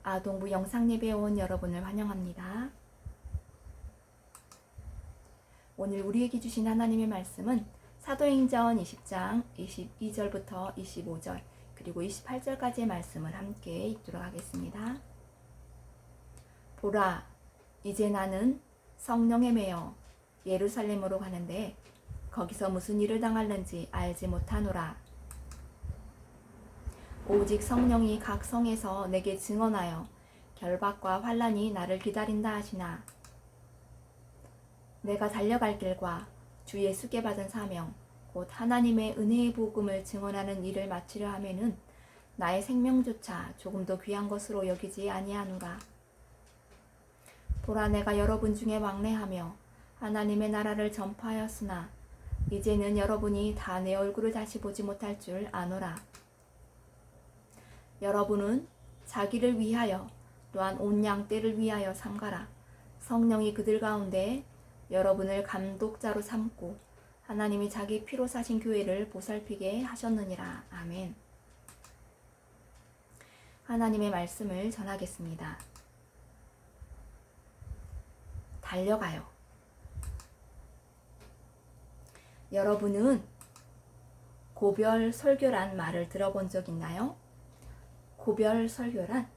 아동부 영상예배에 온 여러분을 환영합니다. 오늘 우리에게 주신 하나님의 말씀은 사도행전 20장 22절부터 25절 그리고 28절까지의 말씀을 함께 읽도록 하겠습니다. 보라, 이제 나는 성령에 매여 예루살렘으로 가는데 거기서 무슨 일을 당할는지 알지 못하노라. 오직 성령이 각 성에서 내게 증언하여 결박과 환난이 나를 기다린다 하시나, 내가 달려갈 길과 주 예수께 받은 사명 곧 하나님의 은혜의 복음을 증언하는 일을 마치려 하면은 나의 생명조차 조금도 귀한 것으로 여기지 아니하노라. 보라, 내가 여러분 중에 왕래하며 하나님의 나라를 전파하였으나 이제는 여러분이 다 내 얼굴을 다시 보지 못할 줄 아노라. 여러분은 자기를 위하여 또한 온 양떼를 위하여 삼가라. 성령이 그들 가운데 여러분을 감독자로 삼고 하나님이 자기 피로 사신 교회를 보살피게 하셨느니라. 아멘. 하나님의 말씀을 전하겠습니다. 달려가요. 여러분은 고별 설교란 말을 들어본 적 있나요? 고별 설교란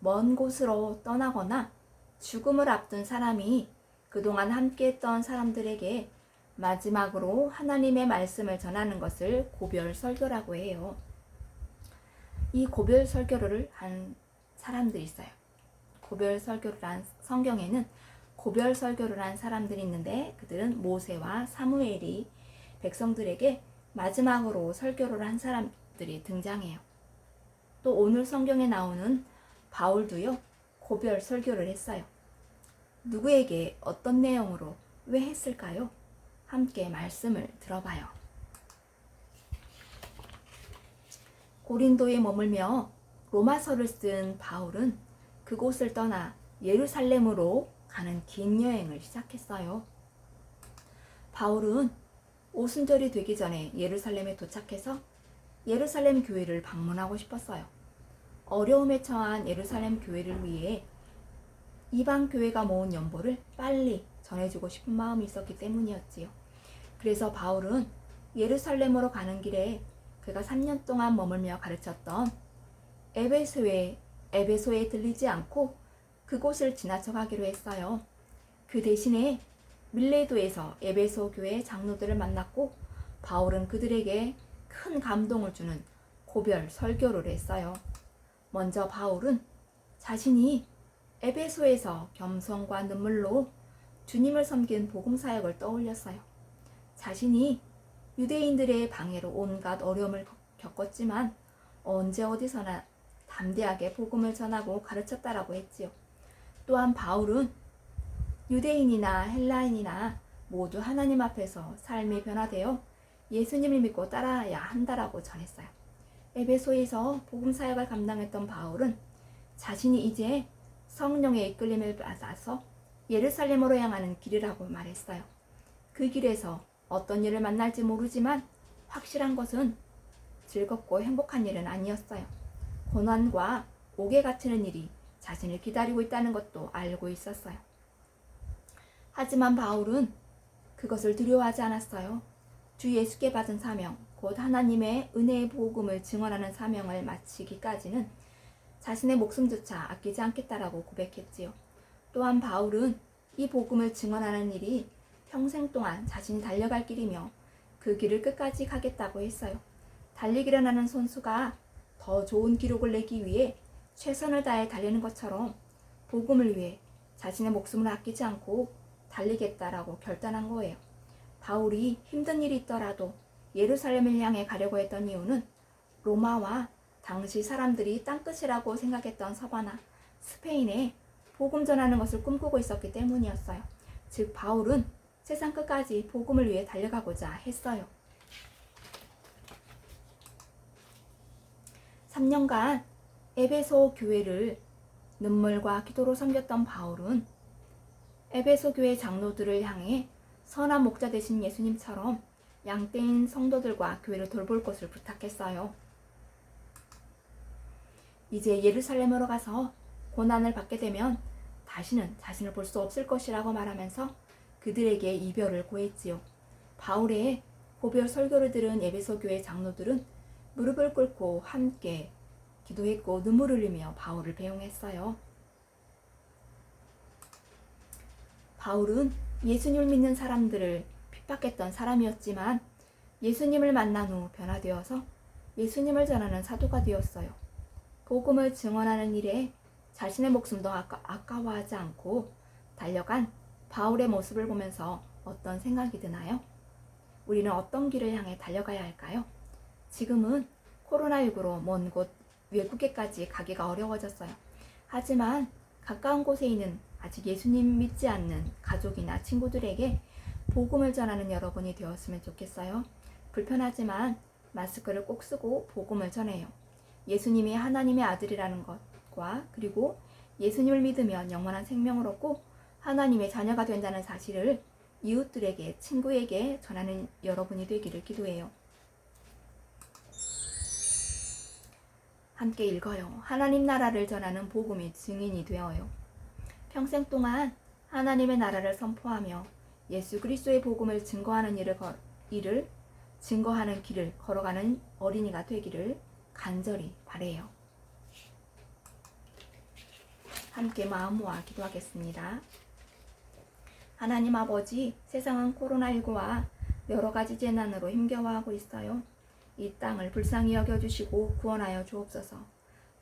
먼 곳으로 떠나거나 죽음을 앞둔 사람이 그동안 함께했던 사람들에게 마지막으로 하나님의 말씀을 전하는 것을 고별 설교라고 해요. 이 고별 설교를 한 사람들이 있어요. 고별 설교를 한 성경에는 고별 설교를 한 사람들이 있는데 그들은 모세와 사무엘이 백성들에게 마지막으로 설교를 한 사람들이 등장해요. 또 오늘 성경에 나오는 바울도요, 고별 설교를 했어요. 누구에게 어떤 내용으로 왜 했을까요? 함께 말씀을 들어봐요. 고린도에 머물며 로마서를 쓴 바울은 그곳을 떠나 예루살렘으로 가는 긴 여행을 시작했어요. 바울은 오순절이 되기 전에 예루살렘에 도착해서 예루살렘 교회를 방문하고 싶었어요. 어려움에 처한 예루살렘 교회를 위해 이방 교회가 모은 연보를 빨리 전해주고 싶은 마음이 있었기 때문이었지요. 그래서 바울은 예루살렘으로 가는 길에 그가 3년 동안 머물며 가르쳤던 에베소에 들리지 않고 그곳을 지나쳐 가기로 했어요. 그 대신에 밀레도에서 에베소 교회 장로들을 만났고 바울은 그들에게 큰 감동을 주는 고별 설교를 했어요. 먼저 바울은 자신이 에베소에서 겸손과 눈물로 주님을 섬긴 복음사역을 떠올렸어요. 자신이 유대인들의 방해로 온갖 어려움을 겪었지만 언제 어디서나 담대하게 복음을 전하고 가르쳤다라고 했지요. 또한 바울은 유대인이나 헬라인이나 모두 하나님 앞에서 삶이 변화되어 예수님을 믿고 따라야 한다라고 전했어요. 에베소에서 복음 사역을 감당했던 바울은 자신이 이제 성령의 이끌림을 받아서 예루살렘으로 향하는 길이라고 말했어요. 그 길에서 어떤 일을 만날지 모르지만 확실한 것은 즐겁고 행복한 일은 아니었어요. 고난과 옥에 갇히는 일이 자신을 기다리고 있다는 것도 알고 있었어요. 하지만 바울은 그것을 두려워하지 않았어요. 주 예수께 받은 사명, 곧 하나님의 은혜의 복음을 증언하는 사명을 마치기까지는 자신의 목숨조차 아끼지 않겠다라고 고백했지요. 또한 바울은 이 복음을 증언하는 일이 평생 동안 자신이 달려갈 길이며 그 길을 끝까지 가겠다고 했어요. 달리기를 하는 선수가 더 좋은 기록을 내기 위해 최선을 다해 달리는 것처럼 복음을 위해 자신의 목숨을 아끼지 않고 달리겠다라고 결단한 거예요. 바울이 힘든 일이 있더라도 예루살렘을 향해 가려고 했던 이유는 로마와 당시 사람들이 땅끝이라고 생각했던 서바나 스페인에 복음 전하는 것을 꿈꾸고 있었기 때문이었어요. 즉 바울은 세상 끝까지 복음을 위해 달려가고자 했어요. 3년간 에베소 교회를 눈물과 기도로 섬겼던 바울은 에베소 교회 장로들을 향해 선한 목자 되신 예수님처럼 양떼인 성도들과 교회를 돌볼 것을 부탁했어요. 이제 예루살렘으로 가서 고난을 받게 되면 다시는 자신을 볼 수 없을 것이라고 말하면서 그들에게 이별을 고했지요. 바울의 고별 설교를 들은 에베소 교회 장로들은 무릎을 꿇고 함께 기도했고 눈물을 흘리며 바울을 배웅했어요. 바울은 예수님을 믿는 사람들을 핍박했던 사람이었지만 예수님을 만난 후 변화되어서 예수님을 전하는 사도가 되었어요. 복음을 증언하는 일에 자신의 목숨도 아까워하지 않고 달려간 바울의 모습을 보면서 어떤 생각이 드나요? 우리는 어떤 길을 향해 달려가야 할까요? 지금은 코로나19로 먼 곳 외국에까지 가기가 어려워졌어요. 하지만 가까운 곳에 있는 아직 예수님 믿지 않는 가족이나 친구들에게 복음을 전하는 여러분이 되었으면 좋겠어요. 불편하지만 마스크를 꼭 쓰고 복음을 전해요. 예수님이 하나님의 아들이라는 것과 그리고 예수님을 믿으면 영원한 생명을 얻고 하나님의 자녀가 된다는 사실을 이웃들에게, 친구에게 전하는 여러분이 되기를 기도해요. 함께 읽어요. 하나님 나라를 전하는 복음의 증인이 되어요. 평생 동안 하나님의 나라를 선포하며 예수 그리스도의 복음을 증거하는 증거하는 길을 걸어가는 어린이가 되기를 간절히 바라요. 함께 마음 모아 기도하겠습니다. 하나님 아버지, 세상은 코로나19와 여러 가지 재난으로 힘겨워하고 있어요. 이 땅을 불쌍히 여겨주시고 구원하여 주옵소서.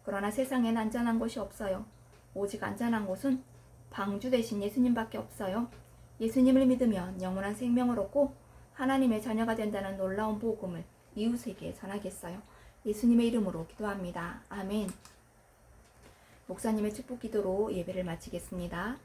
그러나 세상엔 안전한 곳이 없어요. 오직 안전한 곳은 방주 대신 예수님밖에 없어요. 예수님을 믿으면 영원한 생명을 얻고 하나님의 자녀가 된다는 놀라운 복음을 이웃에게 전하겠어요. 예수님의 이름으로 기도합니다. 아멘. 목사님의 축복 기도로 예배를 마치겠습니다.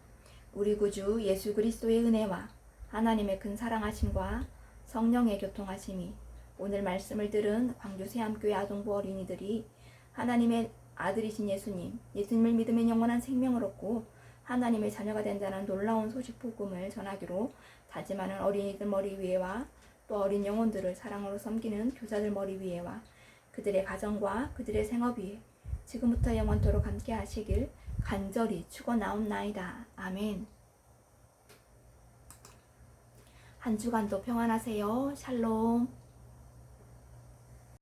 우리 구주 예수 그리스도의 은혜와 하나님의 큰 사랑하심과 성령의 교통하심이 오늘 말씀을 들은 광주 세암교회 아동부 어린이들이 하나님의 아들이신 예수님을 믿으면 영원한 생명을 얻고 하나님의 자녀가 된다는 놀라운 소식 복음을 전하기로 다짐하는 어린이들 머리 위에와 또 어린 영혼들을 사랑으로 섬기는 교사들 머리 위에와 그들의 가정과 그들의 생업 위에 지금부터 영원토록 함께 하시길 간절히 축원하옵나이다. 아멘. 한 주간도 평안하세요. 샬롬.